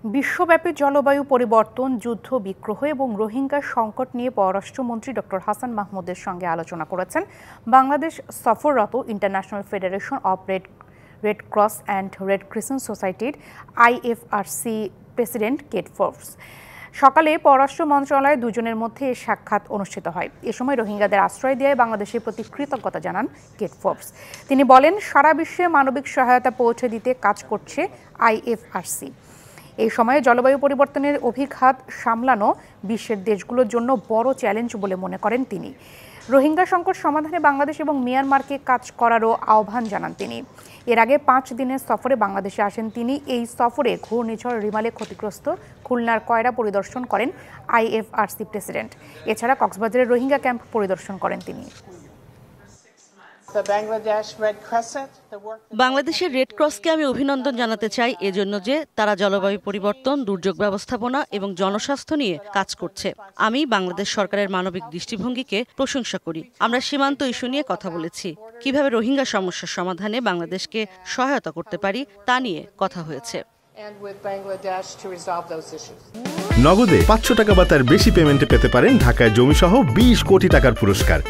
বিশ্বব্যাপী জলবায়ু পরিবর্তন, যুদ্ধ বিগ্রহ এবং রোহিঙ্গা সংকট নিয়ে পররাষ্ট্রমন্ত্রী ডক্টর হাসান মাহমুদের সঙ্গে আলোচনা করেছেন বাংলাদেশ সফররত international federation of red cross and red crescent সোসাইটির IFRC প্রেসিডেন্ট কেট ফোর্বস। সকালে পররাষ্ট্র মন্ত্রণালয়ে দুজনের মধ্যে সাক্ষাৎ অনুষ্ঠিত হয়। এ সময় রোহিঙ্গাদের আশ্রয় দেওয়ায় বাংলাদেশের প্রতি কৃতজ্ঞতা জানান কেট ফোর্বস। তিনি বলেন, সারা বিশ্বে মানবিক সহায়তা পৌঁছে দিতে কাজ করছে IFRC। এই সময়ে জলবায়ু পরিবর্তনের অভিঘাত সামলানো বিশ্বের দেশগুলোর জন্য বড় চ্যালেঞ্জ বলে মনে করেন তিনি। রোহিঙ্গা সংকট সমাধানে বাংলাদেশ এবং মিয়ানমারকে কাজ করারও আহ্বান জানান তিনি। এর আগে 5 দিনের সফরে বাংলাদেশে আসেন তিনি। এই সফরে ঘূর্ণিঝড় রিমালে ক্ষতিগ্রস্ত খুলনার কয়রা পরিদর্শন করেন IFRC প্রেসিডেন্ট। এছাড়া কক্সবাজারের রোহিঙ্গা ক্যাম্প পরিদর্শন করেন তিনি। বাংলাদেশের রেড ক্রসকে আমি অভিনন্দন জানাতে চাই এজন্য যে তারা জলবায়ু পরিবর্তন, দুর্যোগ ব্যবস্থাপনা এবং জনস্বাস্থ্য নিয়ে কাজ করছে। আমি বাংলাদেশ সরকারের মানবিক দৃষ্টিভঙ্গিকে প্রশংসা করি। আমরা সীমান্ত ইস্যু নিয়ে কথা বলেছি, কিভাবে রোহিঙ্গা সমস্যার সমাধানে বাংলাদেশকে সহায়তা করতে পারি তা নিয়ে কথা হয়েছে। নগদে 500 টাকা বা তার বেশি পেমেন্টে পেতে পারেন ঢাকায় জমিসহ 20 কোটি টাকার পুরস্কার।